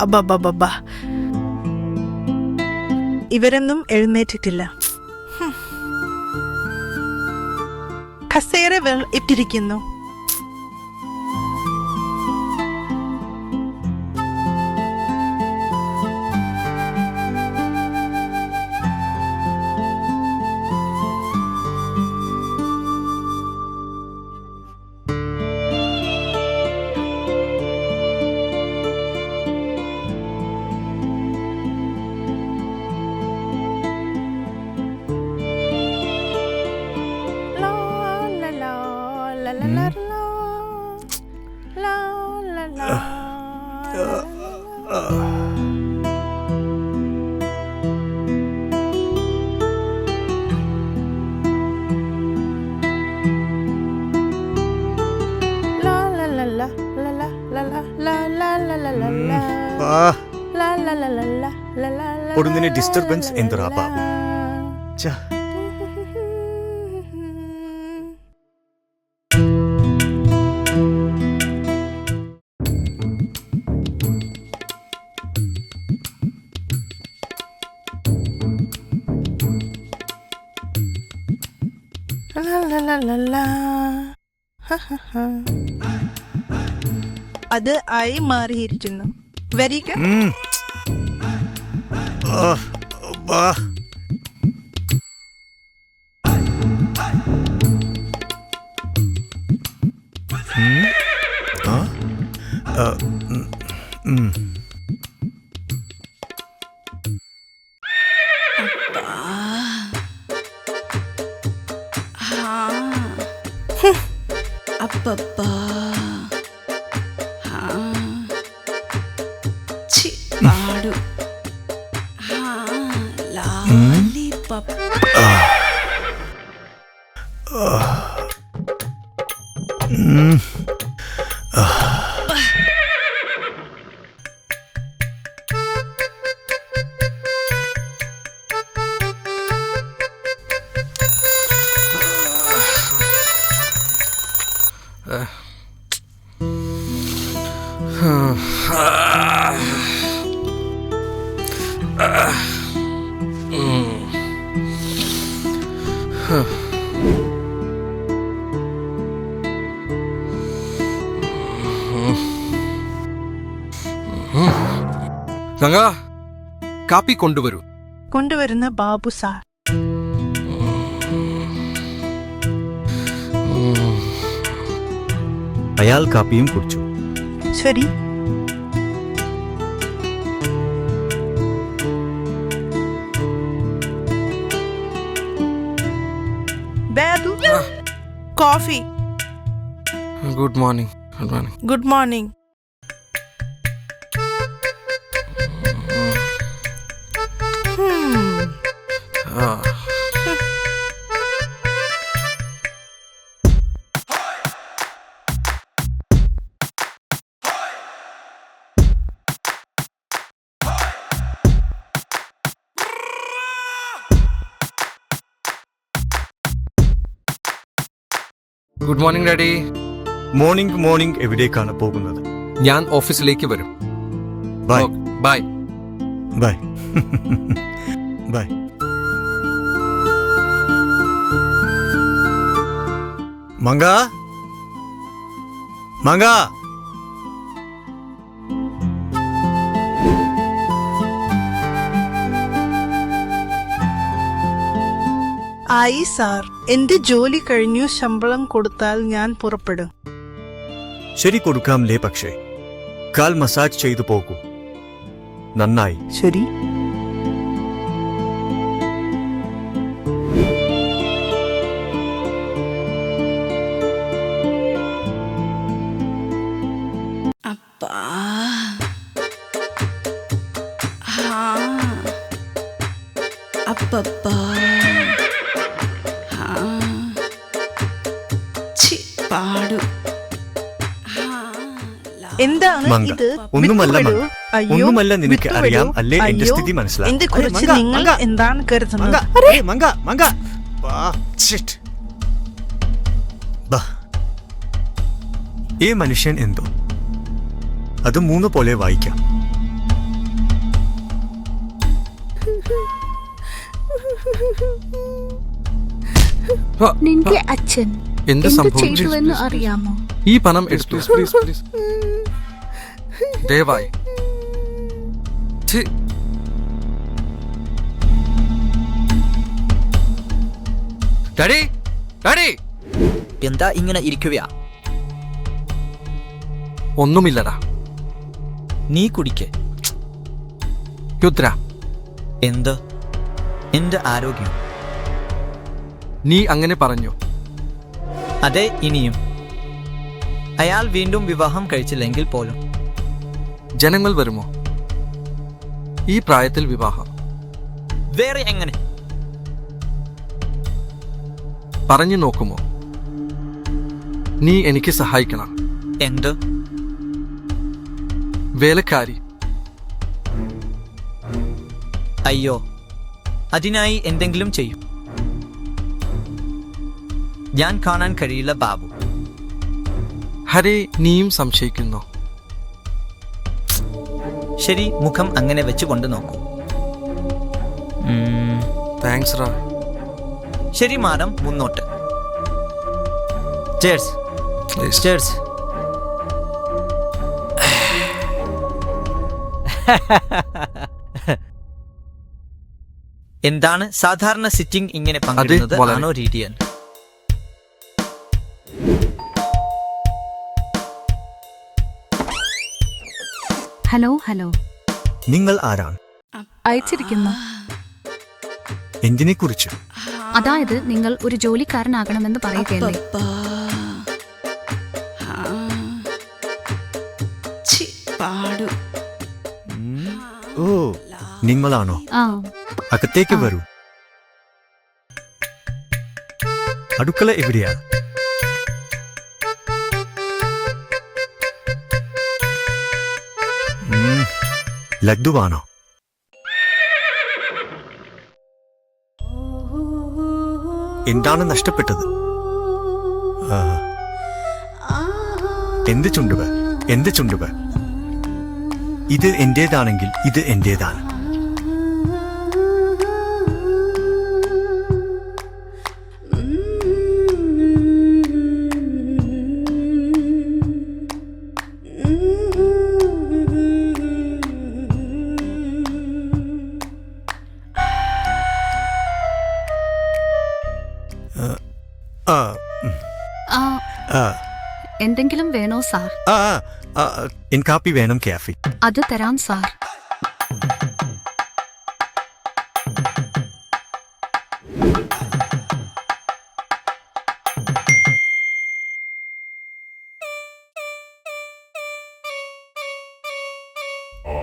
അബ്ബ ഇവരൊന്നും എഴുന്നേറ്റിട്ടില്ല. കസേര ഇട്ടിരിക്കുന്നു. പൊടുന്നിന് ഡിസ്റ്റർബൻസ് എന്തൊരാ ബാബു. അത് ആയി മാറിയിരിക്കുന്നു. വരിക. അപ്പപ്പാ പാടു ലാലിപപ്പ്. ഗംഗ, കാപ്പി കൊണ്ടുവരൂ. കൊണ്ടുവരുന്ന ബാബു സാർ. അയാൾ കാപ്പിയും കുടിച്ചു. ശരി. Babu, coffee. Good morning. Good morning. Good morning daddy. Morning എവിടേക്കാണ് പോകുന്നത്? ഞാൻ ഓഫീസിലേക്ക് വരും. ബൈ. Bye bye bye. മംഗ ആയി സാർ, എന്റെ ജോലി കഴിഞ്ഞു. ശമ്പളം കൊടുത്താൽ ഞാൻ പുറപ്പെടും. ശരി, കൊടുക്കാംലേ. പക്ഷേ കാൽ മസാജ് ചെയ്തു പോകൂ. നന്നായി. ശരി. അപ്പാ അപ്പപ്പാ പാടു. എന്താണ് ഇത്? ഒന്നുമല്ല, നിനക്ക് അറിയാം അല്ലേ എന്റെ സ്ഥിതി മനസ്സിലായി. എന്റെ കുറിച്ച് നിങ്ങൾ എന്താണ് കരുതുന്നത്? ഈ മനുഷ്യൻ എന്തോ അത് 3 പോലെ വായിക്കാം. നിന്റെ അച്ഛൻ എന്ത് എന്ത് സംഭവിച്ചു? ചെയ്തുവെന്ന് അറിയാമോ? ഈ പണം എടുത്തു. പ്ലീസ് ദയവായി. ഛി. ഡാഡി ഡാഡി എന്താ ഇങ്ങനെ ഇരിക്കുകയാ? ഒന്നുമില്ലടാ. നീ കുടിക്ക്. രുദ്ര, എന്ത്? എന്റെ ആരോഗ്യം. നീ അങ്ങനെ പറഞ്ഞു. അതെ, ഇനിയും. അയാൾ വീണ്ടും വിവാഹം കഴിച്ചില്ലെങ്കിൽ പോലും. ജനങ്ങൾ വരുമോ ഈ പ്രായത്തിൽ വിവാഹം? വേറെ എങ്ങനെ? പറഞ്ഞു നോക്കുമോ? നീ എനിക്ക് സഹായിക്കണം. എന്ത്? വേലക്കാരി. അയ്യോ, അതിനായി എന്തെങ്കിലും ചെയ്യും. ഞാൻ കാണാൻ കഴിയില്ല ബാബു. ഹരേ, നീയും സംശയിക്കുന്നു. ശരി, മുഖം അങ്ങനെ വെച്ചുകൊണ്ട് നോക്കൂ. താങ്ക്സ് റാ. ശരി മാഡം, മുന്നോട്ട്. ചേർസ്. ചേർസ്. എന്താണ് സാധാരണ സിറ്റിംഗ് ഇങ്ങനെ പങ്കിടുന്നത് വളരെ. ആണോ രീതിയൻ? ഹലോ ഹലോ, നിങ്ങൾ ആരാണ്? അയച്ചിരിക്കുന്നു. എന്തിനെ കുറിച്ച്? അതായത് നിങ്ങൾ ഒരു ജോലിക്കാരനാകണമെന്ന് പറയുകയല്ലേ? അപ്പപ്പാ. ആ. ഛി, പാടു. ഓ, നിങ്ങളാണോ? ആ, അകത്തേക്ക് വരൂ. അടുക്കള എവിടെയാ? ലഡ്ഡുവാണോ? എന്താണ് നഷ്ടപ്പെട്ടത്? എന്ത് ചുണ്ടുക? എന്ത് ചുണ്ടുക? ഇത് എന്റേതാണെങ്കിൽ ഇത് എന്റേതാണ്. ആ, ആ, എന്തെങ്കിലും വേണോ സാർ? ആ, ആ, എൻ കാപ്പി വേണം, കാഫി. അത് തരാം സാർ.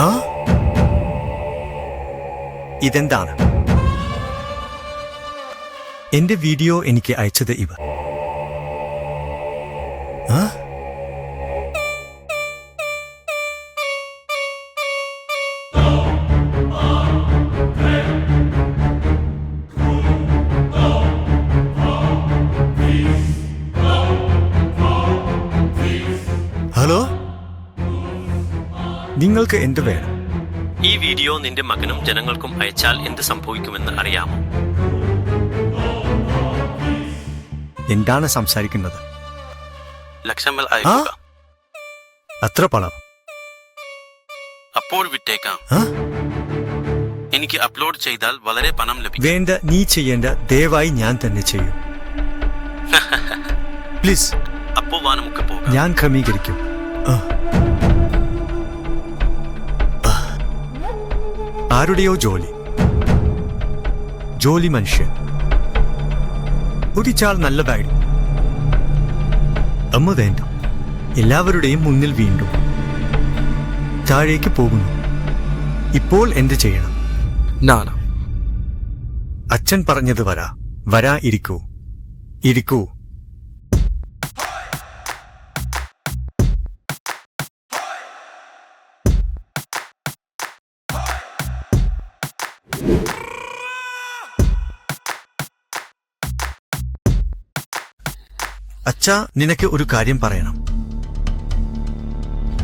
ആ, ഇതെന്താണ്? എന്റെ വീഡിയോ എനിക്ക് അയച്ചത് ഇവ. ആ? ഹലോ, നിങ്ങൾക്ക് എന്ത് വേണം? ഈ വീഡിയോ നിന്റെ മകനും ജനങ്ങൾക്കും അയച്ചാൽ എന്ത് സംഭവിക്കുമെന്ന് അറിയാമോ? എന്താണ് സംസാരിക്കുന്നത്? ലക്ഷങ്ങൾ അയക്കുക. അത്ര പണം? അപ്പോൾ വിട്ടേക്കാം. ആ? എനിക്ക് അപ്ലോഡ് ചെയ്താൽ വളരെ പണം ലഭിക്കും. വേണ്ട, നീ ചെയ്യേണ്ട. ദയവായി ഞാൻ തന്നെ ചെയ്യും. പ്ലീസ്. അപ്പോ വാ നമുക്ക് പോകാം. ഞാൻ ക്രമീകരിക്കും. ആ. ആരുടെയോ ജോലി മനുഷ്യൻ ഒടിച്ചാൽ നല്ലതായിരുന്നു. അമ്മ വേണ്ട. എല്ലാവരുടെയും മുന്നിൽ വീണ്ടും താഴേക്ക് പോകുന്നു. ഇപ്പോൾ എന്ത് ചെയ്യണം? നാണ. അച്ഛൻ പറഞ്ഞത് വരാ, ഇരിക്കൂ. അച്ഛാ, നിനക്ക് ഒരു കാര്യം പറയണം.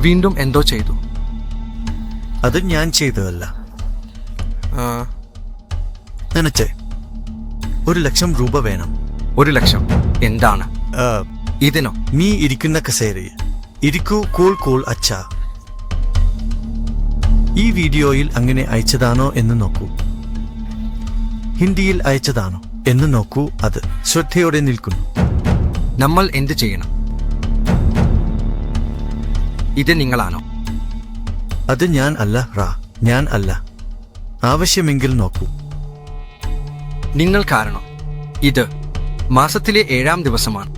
വീണ്ടും എന്തോ ചെയ്തു? അത് ഞാൻ ചെയ്തതല്ല. ആ, നനച്ചേ, 1,00,000 രൂപ വേണം. 1,00,000 എന്താണ് ആ, ഇതിനോ? നീ ഇരിക്കുന്ന കസേരയിൽ ഇരിക്കൂ. കൂൾ കൂൾ അച്ഛ. ഈ വീഡിയോയിൽ അങ്ങനെ അയച്ചതാണോ എന്ന് നോക്കൂ. ഹിന്ദിയിൽ അയച്ചതാണോ എന്ന് നോക്കൂ. അത് ശ്രദ്ധയോടെ നിൽക്കുന്നു. നമ്മൾ എന്ത് ചെയ്യണം? ഇത് നിങ്ങളാണോ? അത് ഞാൻ അല്ല റാ, ഞാൻ അല്ല. ആവശ്യമെങ്കിൽ നോക്കൂ. നിങ്ങൾ കാരണം. ഇത് മാസത്തിലെ 7-ാം ദിവസമാണ്.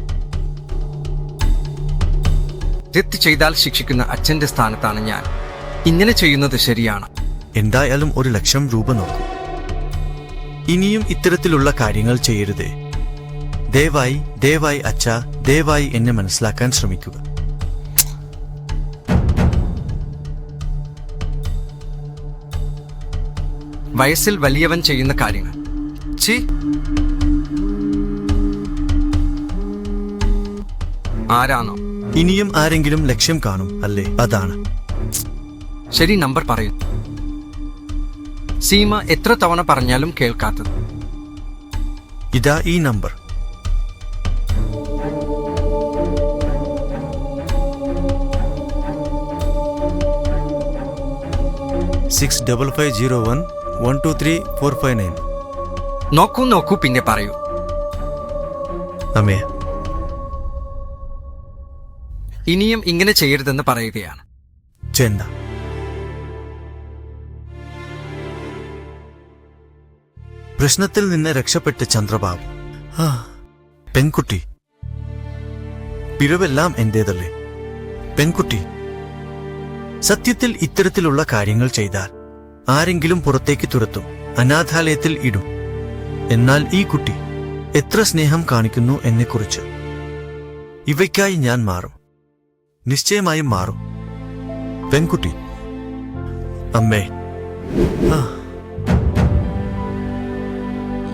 തെറ്റ് ചെയ്താൽ ശിക്ഷിക്കുന്ന അച്ഛന്റെ സ്ഥാനത്താണ് ഞാൻ. ഇങ്ങനെ ചെയ്യുന്നത് ശരിയാണ്. എന്തായാലും 1,00,000 രൂപ നോക്കൂ. ഇനിയും ഇത്തരത്തിലുള്ള കാര്യങ്ങൾ ചെയ്യരുതേ. ദയവായി ദയവായി അച്ഛ, ദയവായി എന്നെ മനസ്സിലാക്കാൻ ശ്രമിക്കുക. വയസ്സിൽ വലിയവൻ ചെയ്യുന്ന കാര്യങ്ങൾ. ഛീ. ആരാണോ? ഇനിയും ആരെങ്കിലും ലക്ഷ്യം കാണും അല്ലേ? അതാണ്. ശരി, നമ്പർ പറയൂ. സീമ എത്ര തവണ പറഞ്ഞാലും കേൾക്കാത്തത്. ഇതാ ഈ നമ്പർ. സിക്സ് 5501123459. നോക്കൂ നോക്കൂ, പിന്നെ പറയൂ. അമ്മേ, ഇനിയും ഇങ്ങനെ ചെയ്യരുതെന്ന് പറയുകയാണ്. ചെണ്ട. പ്രശ്നത്തിൽ നിന്ന് രക്ഷപ്പെട്ട് ചന്ദ്രബാബു. പെൺകുട്ടി. പിഴവെല്ലാം എന്റേതല്ലേ? പെൺകുട്ടി. സത്യത്തിൽ ഇത്തരത്തിലുള്ള കാര്യങ്ങൾ ചെയ്താൽ ആരെങ്കിലും പുറത്തേക്ക് തുരത്തും, അനാഥാലയത്തിൽ ഇടും. എന്നാൽ ഈ കുട്ടി എത്ര സ്നേഹം കാണിക്കുന്നു എന്നെക്കുറിച്ച്. ഇവയ്ക്കായി ഞാൻ മാറും, നിശ്ചയമായും മാറും. പെൺകുട്ടി. അമ്മേ.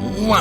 ഉവ്വ.